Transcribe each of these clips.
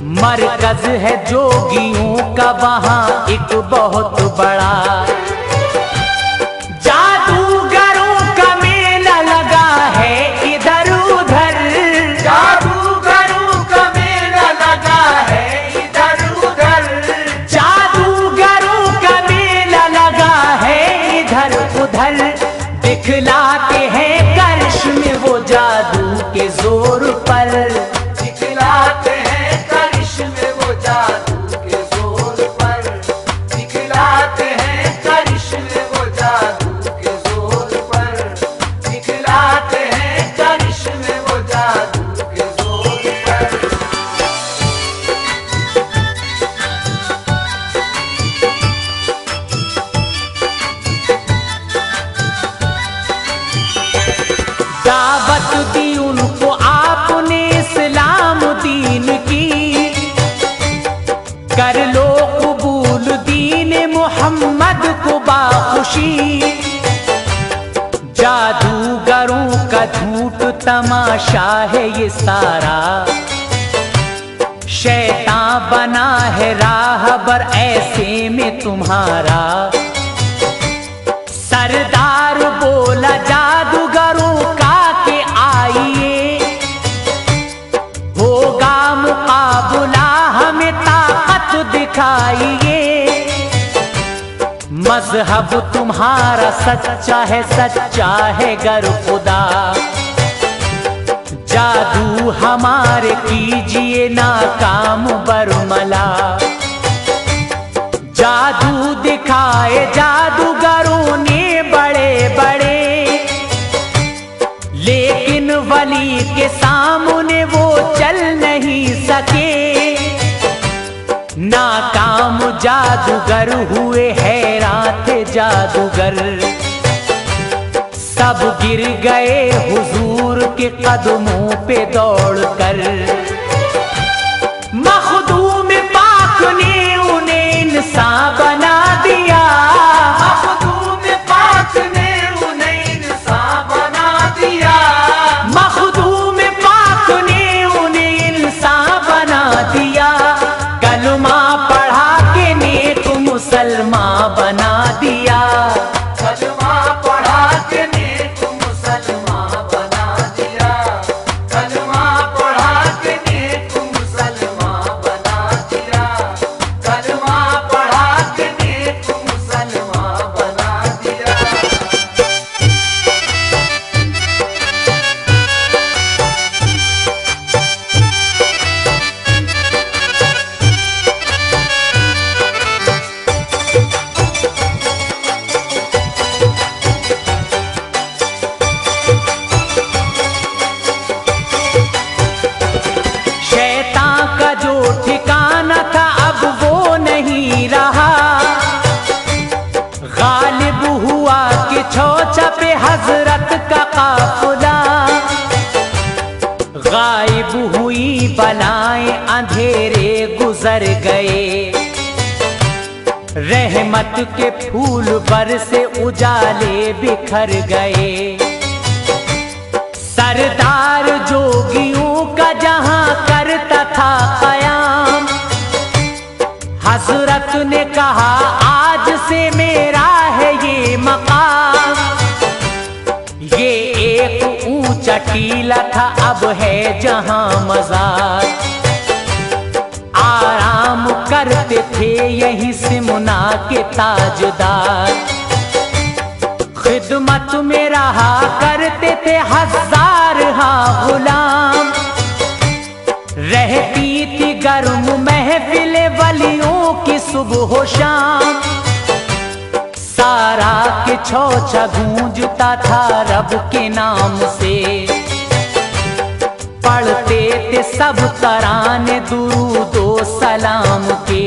मरकज है जोगियों का वहाँ एक बहुत बड़ा, जादूगरों का मेला लगा है इधर उधर, जादूगरों का मेला लगा है इधर उधर, जादूगरों का मेला लगा है इधर उधर। दिखलाते हैं करिश्मे वो जादू के जोर पर, दिखलाते हैं करिश्मे वो जादू के जोर पर, दिखलाते हैं करिश्मे वो जादू के जोर पर, दिखलाते हैं करिश्मे वो जादू के जोर पर। दावत दी उनको आपने इस्लाम दीन की, कर लो कबूल दीन मोहम्मद को बाखुशी। जादूगरों का झूठ तमाशा है ये सारा, शैतान बना है राहबर ऐसे में तुम्हारा। सरदार बोला जादूगरों का के आइए, होगा मुकाबला हमें ताकत दिखाइए। मजहब तुम्हारा सच्चा है गर खुदा, जादू हमारे कीजिए नाकाम बरमला। जादू दिखाए जादूगरों ने बड़े बड़े, लेकिन वली के सामने वो चल नहीं सके। नाकाम जादूगर हुए हैरान थे जादूगर, सब गिर गए हुजूर के कदमों पे दौड़कर। मखदूम पाक ने उन्हें इंसान बना दिया, मखदूम पाक ने उन्हें इंसान बना दिया, मखदूम पाक ने उन्हें इंसान बना दिया। कलमा पढ़ा के नेक मुसलमान बना दिया, कलमा पढ़ा के नेक मुसलमान बना दिया, कलमा पढ़ा के नेक मुसलमान बना दिया, कलमा पढ़ा के नेक मुसलमान बना दिया। शैतान का जो ठिकाना था अब वो नहीं रहा। गालिब हुआ कि छौचा पे हजरत का काफिला, गायब हुई बलाएं अंधेरे गुजर गए। रहमत के फूल बरसे उजाले बिखर गए। सरदार जोगियों का जहां करता था कयाम, हजरत ने कहा आज से मेरा है ये मकाम। ये एक ऊंचा टीला था अब है जहां मज़ार, आराम करते थे यहीं सिमना के ताजदार। खिदमत में रहा करते थे हजार गुलाम, रहती थी गर्म महफिल वलियों की सुबह शाम। सारा के छौछा गूंजता था रब के नाम से, पढ़ते थे सब तराने दुरूदो सलाम के।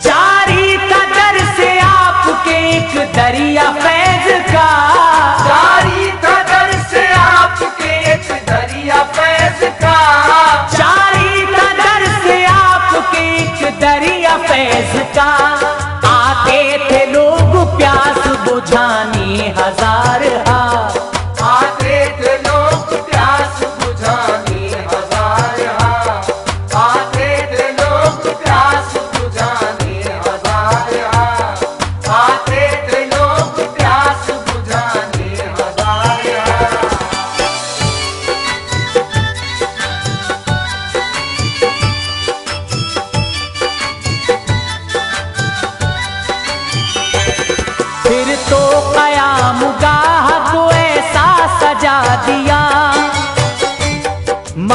जारी था दर से आपके एक दरिया फैज का, जारी था दर से आपके एक दरिया फैज का, जारी था दर से आपके एक दरिया फैज का। आते थे लोग प्यास बुझाने हजार हाथ, आते थे लोग प्यास बुझाने हजार हाथ,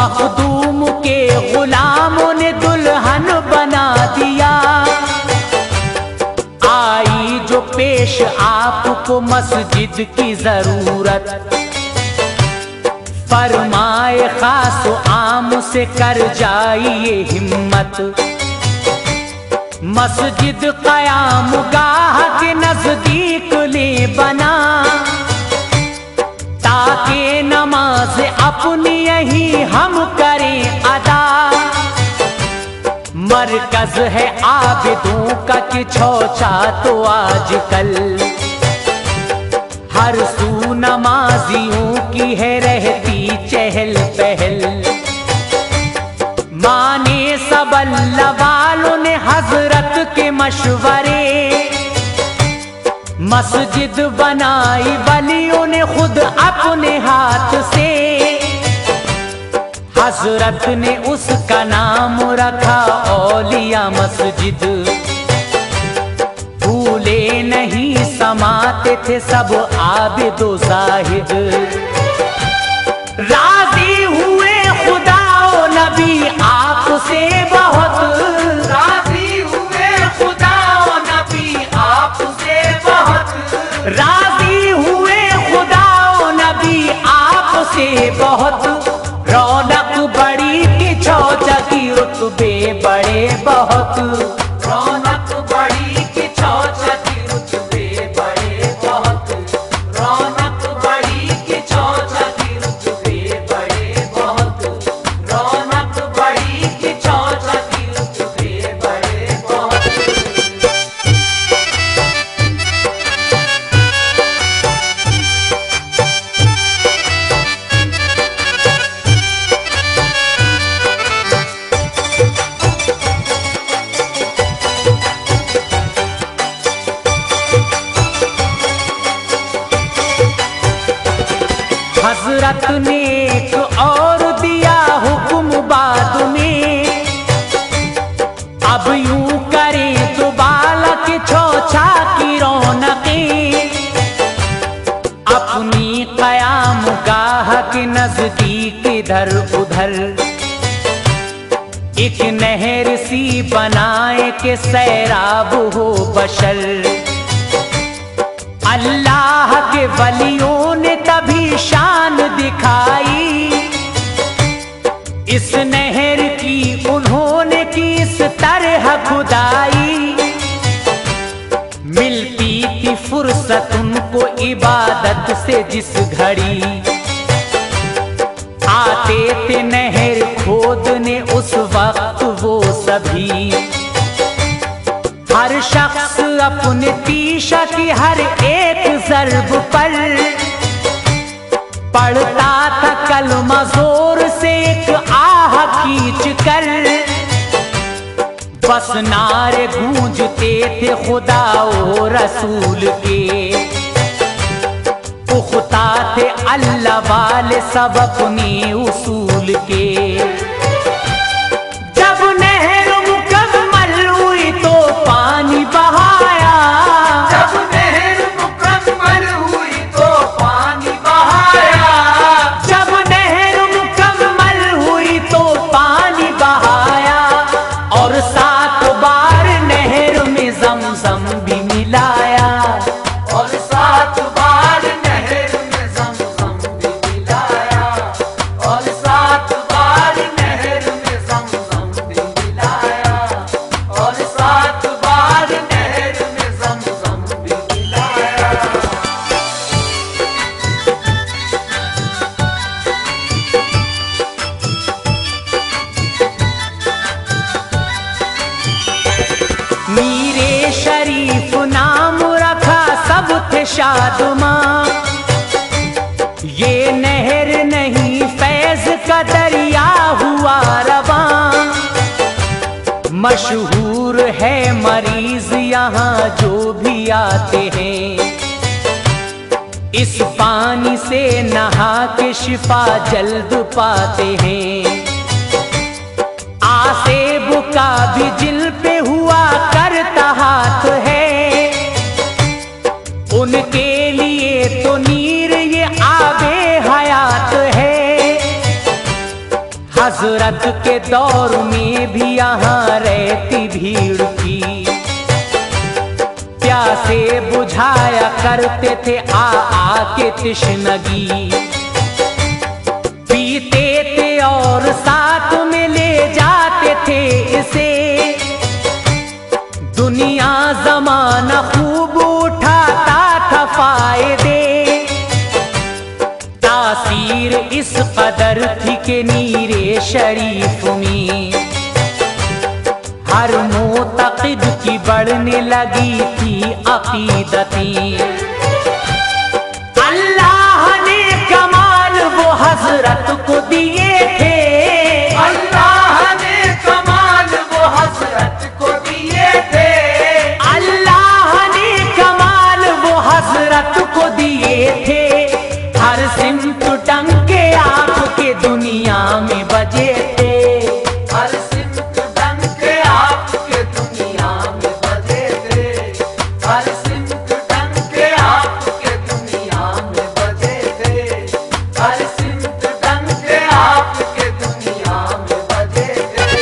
मखदूम के गुलामों ने दुल्हन बना दिया। आई जो पेश आपको मस्जिद की जरूरत, फरमाए खास आम से कर जाइए हिम्मत। मस्जिद क़याम गाह के नजदीक ले बना, ताकि नमाज अपनी यही हम करें अदा। मरकज है आबिदों का कि छौचा तो आजकल, हर सू नमाजियों की है रहती चहल पहल। माने सब अल्लाह वालों ने हजरत के मशवरे, मस्जिद बनाई वलियों ने खुद अपने हाथ से। हजरत ने उसका नाम रखा औलिया मस्जिद। भूले नहीं समाते थे सब आबिदो जाहिद। राजी हुए खुदा ओ नबी आपसे बहुत, राजी हुए खुदा ओ नबी आपसे बहुत, राजी हुए खुदा ओ नबी आपसे बहुत। रौनक बड़ी कि छौचा की रुतबे बड़े बहुत, रौनक बड़ी कि छौचा की रुतबे बड़े बहुत, रौनक बड़ी कि छौचा की रुतबे बड़े बहुत, रौनक बड़ी कि छौचा की रुतबे बड़े बहुत। हजरत ने एक और दिया हुक्म बाद में, अब यूं करें तो बालक छौछा की रौनकें। अपनी क़याम गाह के नजदीक इधर उधर एक नहर सी बनाए के सैराब हो बशर। अल्लाह के वलियों ने तभी शान दिखाई, इस नहर की उन्होंने की इस तरह खुदाई। मिलती थी फुर्सत उनको इबादत से जिस घड़ी, आते थे नहर खोदने उस वक्त वो सभी। हर शख्स अपने तीशा की हर एक ज़र्ब पर पढ़ता था कलमा जोर से एक आह खींच कर। बस नारे गूंजते थे खुदा और रसूल के, पुख्ता थे अल्लाह वाले सब अपने उसूल के। जब नहर मुकम्मल हुई तो पानी बहाया, जब नहर मुकम्मल हुई तो पानी बहाया, जब नहर मुकम्मल हुई तो पानी बहाया। और 7 बार नहर में ज़मज़म भी मिलाया, और 7 बार नहर में ज़मज़म भी मिलाया, और 7 बार नहर में ज़मज़म भी मिलाया, और 7 बार नहर में ज़मज़म भी मिलाया। मीरे शरीफ नाम रखा सब थे शादमां। ये नहर नहीं फैज का दरिया हुआ रवां। मशहूर है मरीज यहाँ जो भी आते हैं, इस पानी से नहा के शिफा जल्द पाते हैं। आसेब का भी जिल पे हुआ करता हाथ है, उनके लिए तो नीर ये आबे हयात है। हजरत के दौर में भी यहाँ रहती भीड़ की, प्यासे बुझाया करते थे आके तिश्नगी, पीते थे और साथ में ले जाते थे इसे, दुनिया जमाना खूब उठाता था फायदे, तासीर इस कदर थी कि नीरे शरीफ में हर मोतक़िद की बढ़ने लगी थी अक़ीदतें। अल्लाह ने कमाल वो हजरत को दिए थे, अल्लाह ने कमाल वो हजरत को दिए थे, अल्लाह ने कमाल वो हजरत को दिए थे, हर सिमत डंके आपके दुनिया में बजे थे, हर सिमत डंके आपके दुनिया में बजे थे, हर सिमत डंके आपके दुनिया में बजे थे, हर सिमत डंके आपके दुनिया में बजे थे।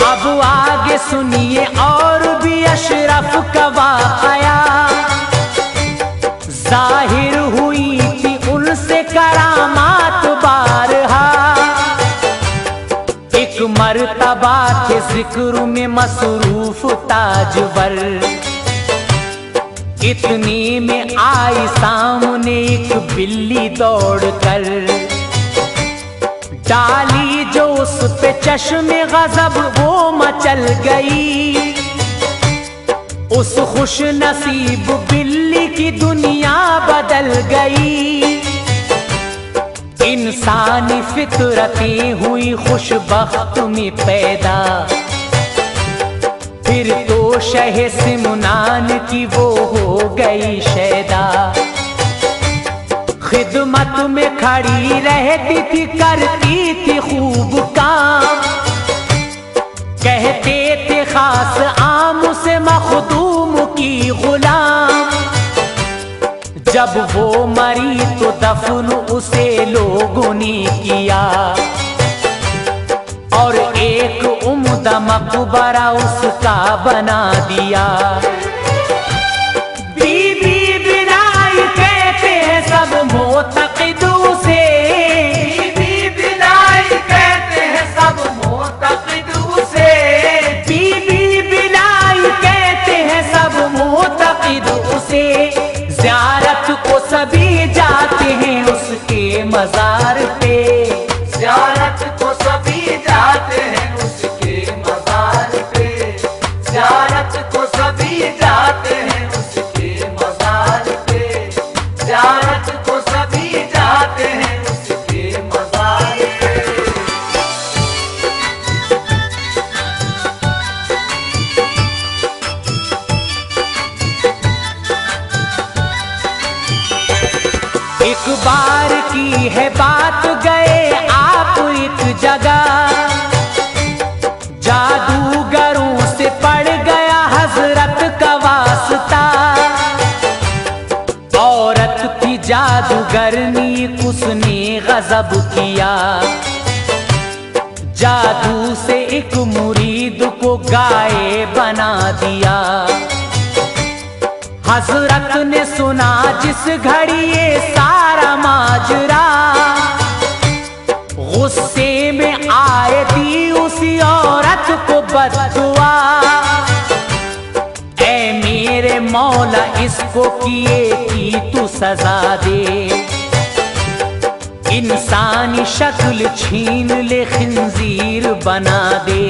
अब आगे सुनिए और भी अशरफ का वाक़या, जाहिर हुई थी उनसे करामात बारहा, एक मर्तबा के जिक्र में मसरूफ ताजवर, इतने में आई सामने एक बिल्ली दौड़ कर, डाली जो उस पे चश्मे गजब वो मचल गई, उस खुश नसीब बिल्ली की दुनिया बदल गई, इंसानी फितरतें हुई खुशबख्त में पैदा, फिर तो शह सिमनान की वो हो गई शैदा, खिदमत में खड़ी रहती थी करती थी खूब काम, कहते थे खास आम से मखदूम की गुलाम, जब वो मरी तो दफन उसे लोगों ने किया, और एक उम्दा मकबरा उसका बना दिया, बीबी बिनाई कहते हैं सब मोतक़िद उसे, बीबी बिनाई कहते हैं सब मोतक़िद उसे, बीबी बिनाई कहते हैं सब मोतक़िद उसे, ज़ियारत को सभी जाते हैं उसके मज़ार पे, ज़ियारत को सभी जाते हैं उसके मज़ार पे, ज़ियारत को सभी जाते हैं उसके मज़ार पे, ज़ियारत को सभी जाते हैं उसके मज़ार पे। एक बार की है बात, गए आप एक जगह, जादूगरों से पड़ गया हजरत का वास्ता, औरत थी जादूगरनी उसने गजब किया, जादू से एक मुरीद को गाय बना दिया, हजरत ने सुना जिस घड़ी ये सारा माजरा, गुस्से में आए दी उसी औरत को बद्दुआ, ऐ मेरे मौला इसको किए की तू सजा दे, इंसानी शक्ल छीन ले खिंजीर बना दे,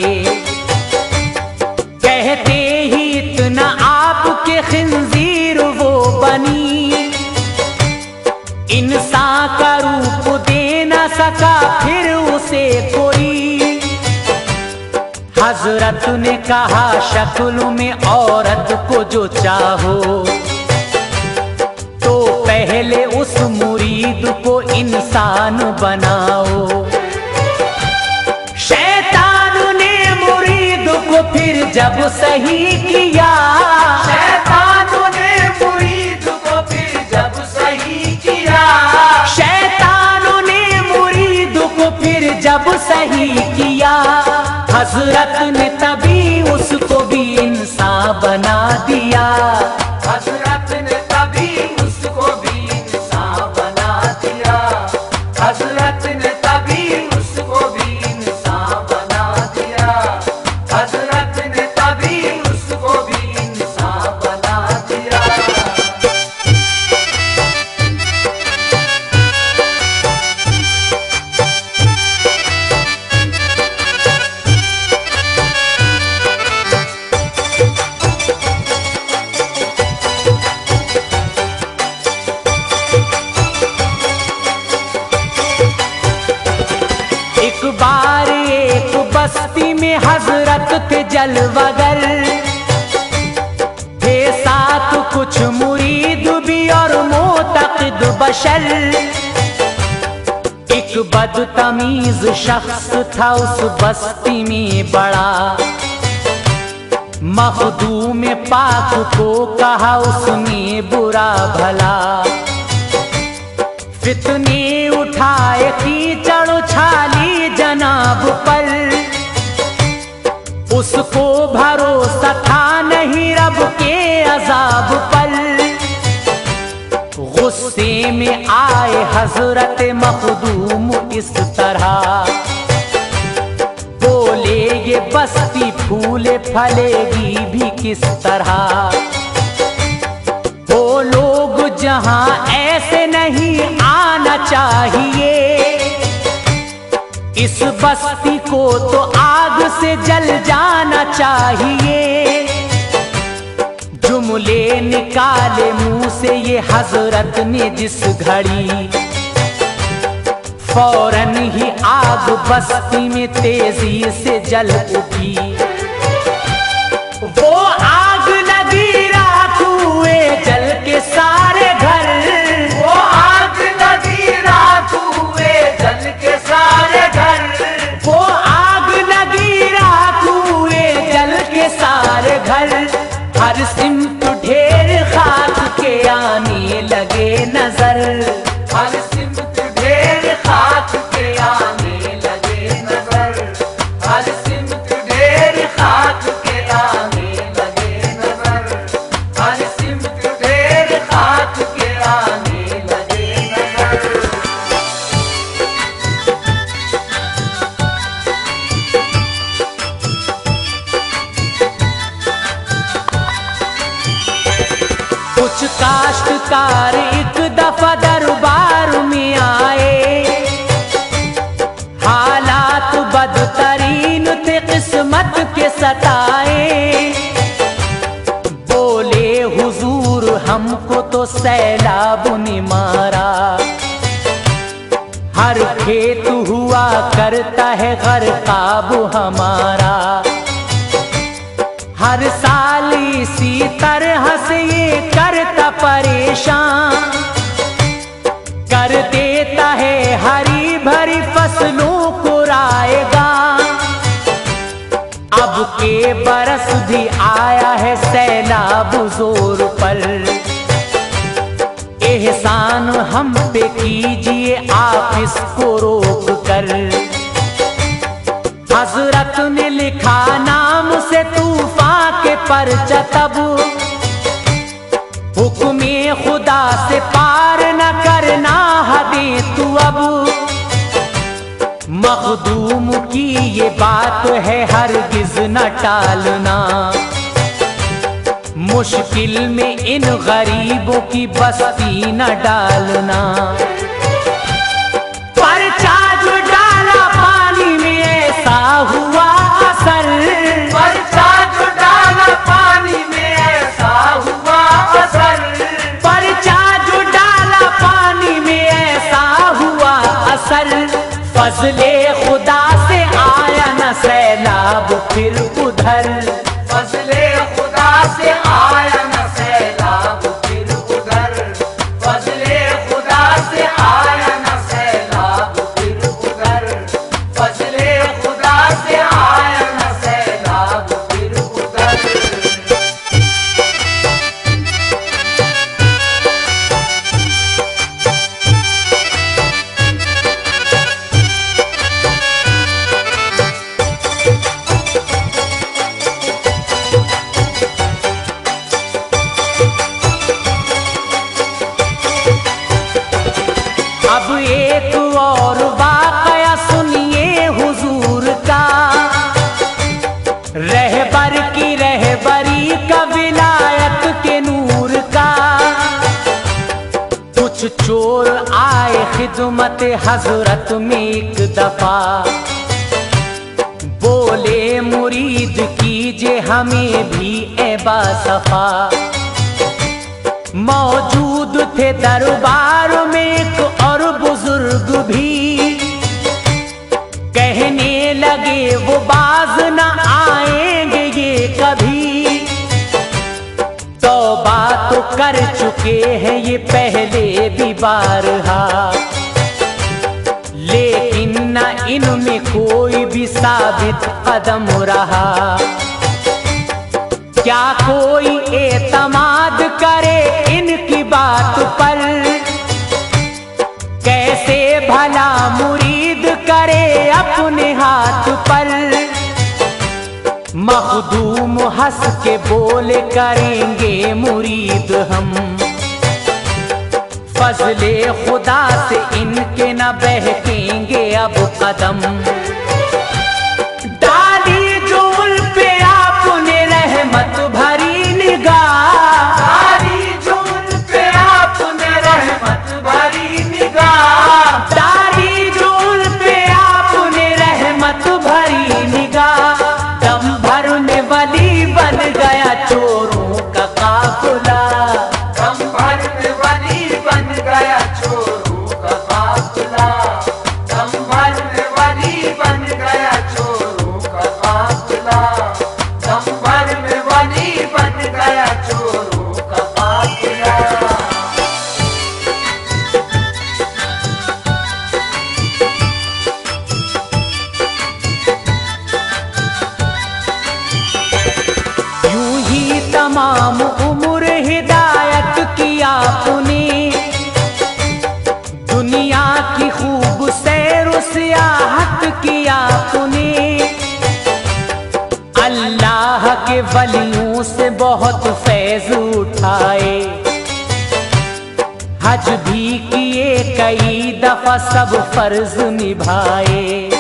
कहते ही इतना आपके खिंजीर वो बनी, इंसान का रूप दे न सका फिर उसे कोई, हजरत ने कहा शक्ल में औरत को जो चाहो तो को इंसान बनाओ। शैतान ने मुरीद को फिर जब सही किया, शैतानों ने मुरीद को फिर जब सही किया, शैतानों ने मुरीद को फिर जब सही किया, हजरत ने तभी उसको भी इंसान बना दिया। हजरत ने तभी उसको भी इंसान बना दिया, हजरत ने तभी उसको भी इंसान बना दिया, हजरत ने तभी उसको भी इंसान बना दिया। एक बार एक बस्ती में हजरत थे जलवागर, थे साथ कुछ मुरीद भी और मोतक़िद बशर। एक बदतमीज शख्स था उस बस्ती में बड़ा, मखदूम पाक को कहा उसने बुरा भला, फितने उठाए कीचड़ उछाली जनाब पर, उसको भरोसा था नहीं रब के अजाब पर। गुस्से में आए हजरत मखदूम इस तरह, बोले ये बस्ती फूले फलेगी भी किस तरह, वो लोग जहां ऐसे नहीं आना चाहिए, इस बस्ती को तो आग से जल जाना चाहिए। जुमले निकाले मुंह से ये हजरत ने जिस घड़ी, फौरन ही आग बस्ती में तेजी से जल उठी। वो आग लगी राख हुए जल के सारे घर, वो आग लगी राख हुए जल के सारे घर, वो आग लगी राख हुए जल के सारे घर। हर सिमत ढेर खाक के आने लगे नजर, हर सिमत ढेर खाक के आने लगे नजर, हर सिमत ढेर खाक के आने लगे नजर, हर सिमत ढेर खाक के आने लगे नजर। कुछ काश्तकार एक दफा दरबार में आए, हालात बदतरीन थे किस्मत के सताए। बोले हुजूर हमको तो सैलाब ने मारा, हर खेत हुआ करता है गरकाब हमारा, हर साल इसी तरह से ये करता परेशान, कर देता है हरी भरी फसलों को राएगा। अब के बरस भी आया है सैलाब जोर पर, एहसान हम पे कीजिए आप इसको रोक कर। हजरत ने लिखा नाम से तूफान के परचा, तब हुक्मे खुदा से पार न करना हदे तू अब। मखदूम की ये बात है हरगिज न टालना, मुश्किल में इन गरीबों की बस्ती न डालना। परचा जो डाला पानी में ऐसा हुआ असर, परचा जो डाला पानी में ऐसा हुआ असर, परचा जो डाला पानी में ऐसा हुआ असर। फजले खुदा से आया न सैलाब फिर उधर, फजले खुदा से आया न सैलाब फिर उधर, फजले खुदा से आया न एक और वाकया सुनिए हुजूर का, रहबर की रहबरी का, विलायत के नूर का। कुछ चोर आए खिदमत हजरत में एक दफा, बोले मुरीद कीजिए हमें भी ए बासफा। मौजूद थे दरबार में एक और बुजुर्ग भी, कहने लगे वो बाज न आएंगे ये कभी। तौबा तो कर चुके हैं ये पहले भी बारहा, लेकिन न इनमें कोई भी साबित कदम रहा। क्या कोई एतमाद करे इनकी बात पर, कैसे भला मुरीद करे अपने हाथ पर। मखदूम हंस के बोले करेंगे मुरीद हम, फजले खुदा से इनके न बहकेंगे अब कदम। डाली जो उन पे आपने रहमत भरी निगाह, डाली जो उन पे आपने रहमत भरी निगाह, डाली जो उन पे आपने रहमत भरी निगाह। दम भरने वाली बन गया चोरों का काफिला, दम भरने वाली बन गया चोरों का काफिला, दम भरने वाली बन गया चोरों का काफिला, दम भरने वाली बन गया चोरों का काफिला। यूं ही तमाम उम्र हिदायत की आपने, दुनिया की खूब सैर सियाहत की आपने। अल्लाह के वलियों से बहुत फैज उठाए, हज भी किए कई दफा सब फर्ज निभाए।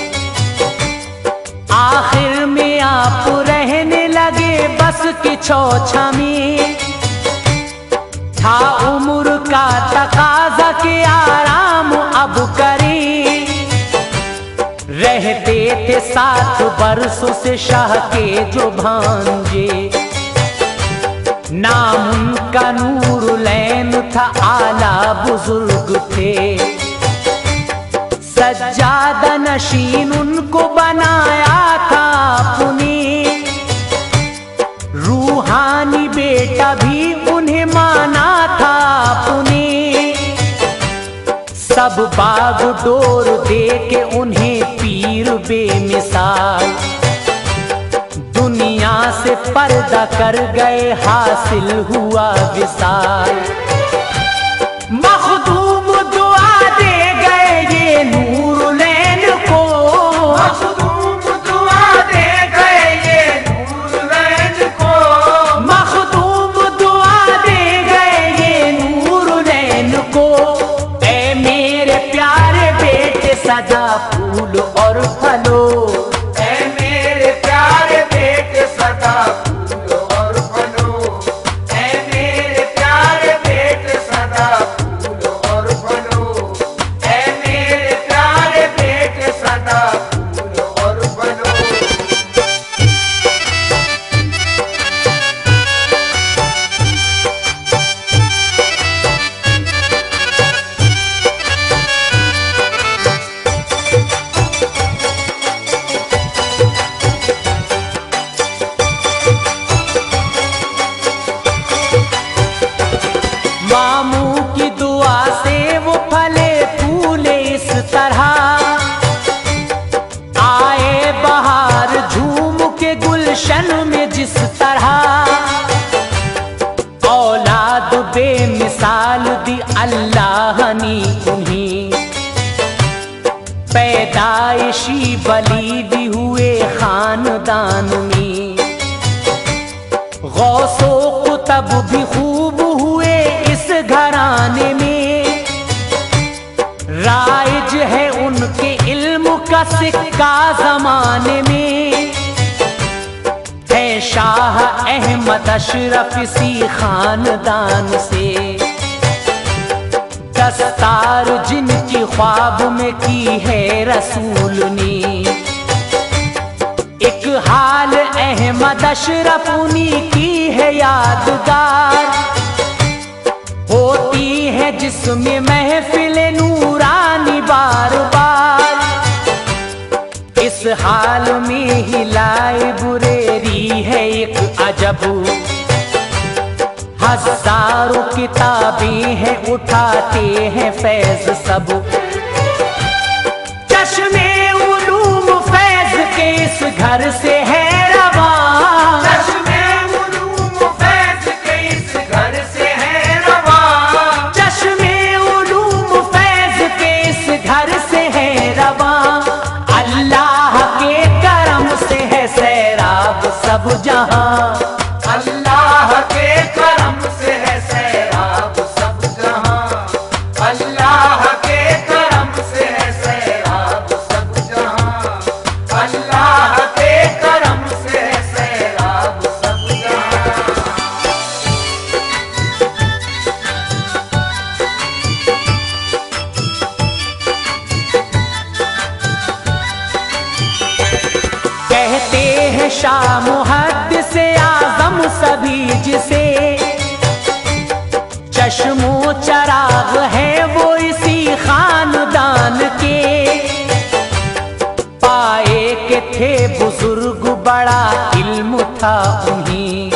आखिर में आप रहने लगे बस की चौछा में, था उम्र का तकाजा के आराम अब करें। रहते थे 7 बरसों से शाह के जो भांजे, नाम उनका नूरुलैन था, आला बुजुर्ग थे। सज्जादा नशीन उनको बनाया था आपने, रूहानी बेटा भी उन्हें माना था आपने। सब बाग डोर दे के उन्हें पीर बेमिसाल, दुनिया से पर्दा कर गए हासिल हुआ विसाल। मखदूम दुआ दे गए ये नूरुलैन को, मखदूम दुआ दे गए ये नूरुलैन को, मखदूम दुआ दे गए ये नूरुलैन को। ऐ मेरे प्यारे बेटे सदा फूल और फलो, ऐ मेरे प्यारे बेटे सदा फूल और फलो, ऐ मेरे प्यारे बेटे सदा फूल और फलो, ऐ मेरे प्यारे बेटे सदा फूल और फलो। मामू की दुआ से वो फले फूले इस तरह, आए बहार झूम के गुलशन में जिस तरह। औलाद बेमिसाल दी अल्लाह ने उन्हें, पैदाइशी बली भी हुए खानदान में। गौसो कुतब भी खूब हुए इस घराने में, राय का सिक्का जमाने में है शाह अहमद अशरफ इसी खानदान से। दस्तार जिनकी ख्वाब में की है रसूल ने, एक हाल अहमद अशरफ उन्हीं की है यादगार। होती है जिसमें महफिल नूरानी बार बार, इस हाल में ही लाइब्रेरी है एक अजब। हजारों किताबें हैं उठाते हैं फैज सब। चश्मे उलूम फैज के इस घर से है रवां, चश्मे उलूम फैज के इस घर से है रवां, चश्मे उलूम फैज के इस घर से है रवां। अल्लाह के करम से है सैराब सब जहां, अल्लाह के करम से है सैराब सब जहां, अल्लाह के करम से है सैराब सब जहां, अल्लाह के करम से है सैराब सब जहां। कहते हैं शाह मुहद्दिस आज़म सभी जिसे, चश्मो चराग है वो इसी खानदान के। पाए के थे बुजुर्ग बड़ा इल्म था उन्हीं,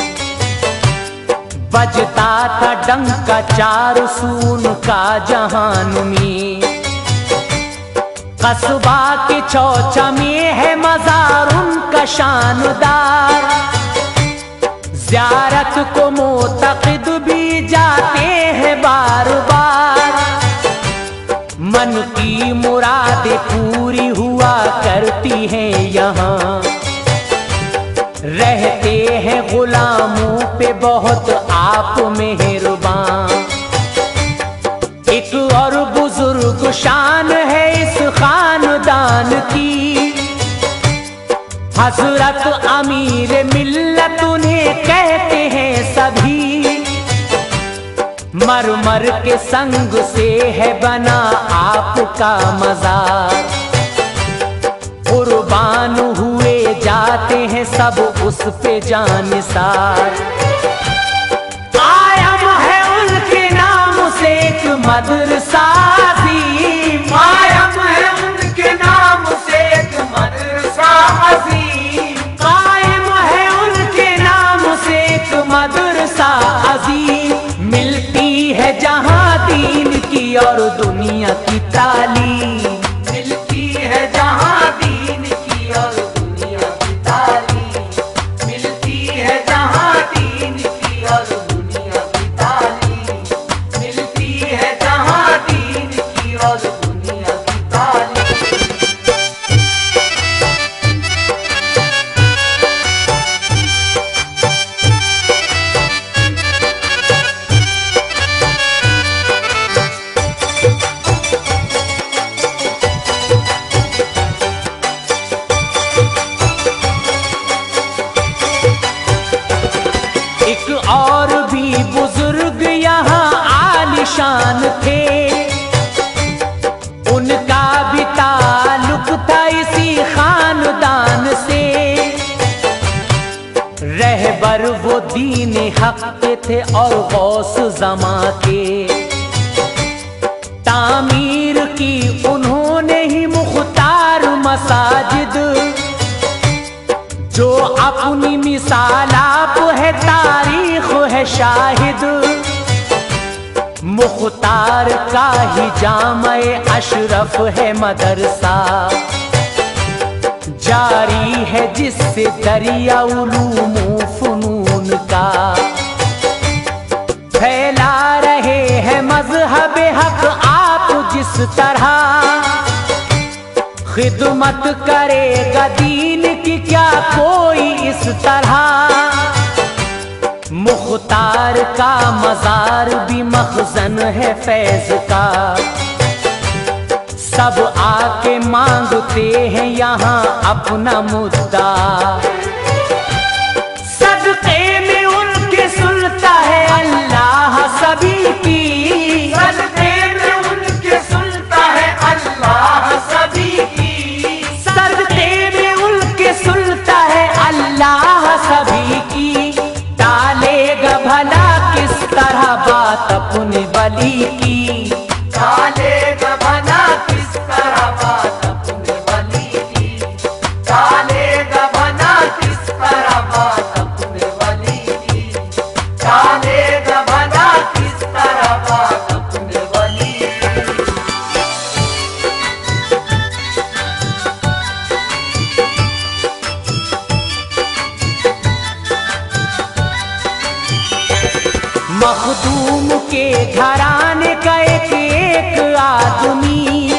बजता था डंका चार सून का जहान में। कस्बा के चौचा में है मज़ार उनका शानदार, ज़ियारत को मोतक़िद भी जाते हैं बार बार। मन की मुरादें पूरी हुआ करती हैं यहाँ, रहते हैं गुलामों पे बहुत आप मेहरबान। एक और बुजुर्ग शान है इस खानदान की, हजरत अमीर मिल्लत उन्हें कहते हैं सभी। मर मर के संग से है बना आपका मज़ार, कुर्बान हुए जाते हैं सब उस पे जानिसार। कायम है उनके नाम से एक मदरसा अज़ीम, कायम है उनके नाम से एक मदरसा अज़ीम, कायम है उनके नाम से एक मदरसा अज़ीम। मिलती है जहां दीन की और दुनिया की तालीम, मिलती है जहां दीन की और दुनिया की तालीम, मिलती है जहां दीन की और दुनिया की तालीम, मिलती है जहां दीन की और दुनिया की तालीम। एक और भी बुजुर्ग यहाँ आलिशान थे, उनका भी ताल्लुक था इसी खानदान से। रहबर वो दीन हक के थे और गौस जमा के, तामीर की उन्होंने ही मुख्तार मसाजिद। जो अपनी मिसाल आप है तारीख है शाहिद, मुख्तार का ही जामे अशरफ है मदरसा। जारी है जिससे दरिया उलूम फनून का, फैला रहे हैं मजहब हक आप जिस तरह। खिदमत करेगा दीन की क्या कोई इस तरह। मुख्तार का मज़ार भी मखज़न है फैज़ का, सब आके मांगते हैं यहाँ अपना मुद्दा। सदके में उनके सुनता है अल्लाह सभी की, सदके में उनके सुनता है अल्लाह सभी की, सदके में उनके सुनता है अल्लाह सभी की। टालेगा भला किस तरह बात अपने वली की, टालेगा भला किस तरह बात अपने वली की, टालेगा भला किस तरह बात अपने वली की, टालेगा भला किस तरह बात अपने वली की। मखदूम के घराने का एक आदमी,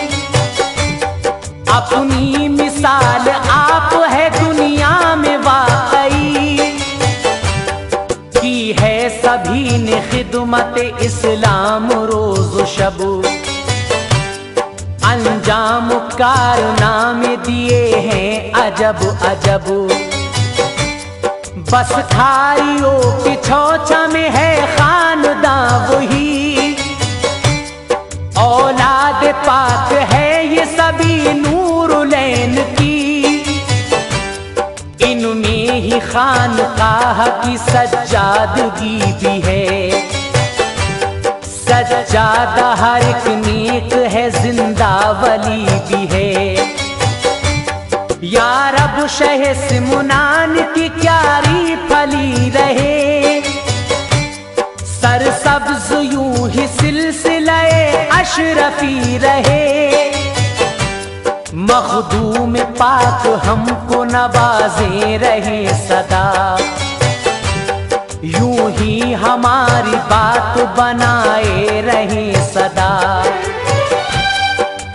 अपनी मिसाल आप है दुनिया में वाकई, की है सभी ने खिदमत इस्लाम रोज शब, अंजाम कारनामे दिए हैं अजब अजब। बस खाइयों की छौछा में है खानदां वही, औलाद पाक है ये सभी नूरुलैन की, इनमें ही खानकाह की सज्जादगी भी है। सज्जादा हर एक नेक है, जिंदा वली भी है। या रब शह सिमुनान की क्यारी फली रहे, सरसब्ज यूं ही सिलसिलाए अशरफी रहे। मखदूम पाक हमको नवाजे रहे सदा, यूं ही हमारी बात बनाए रहे सदा।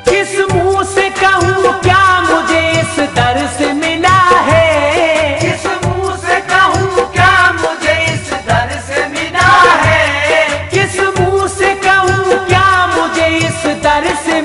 किस मुंह से कहूँ क्या मुझे इस दर से मिला है, किस मुंह से कहूँ क्या मुझे इस दर से मिला है, किस मुंह से कहूँ क्या मुझे इस दर से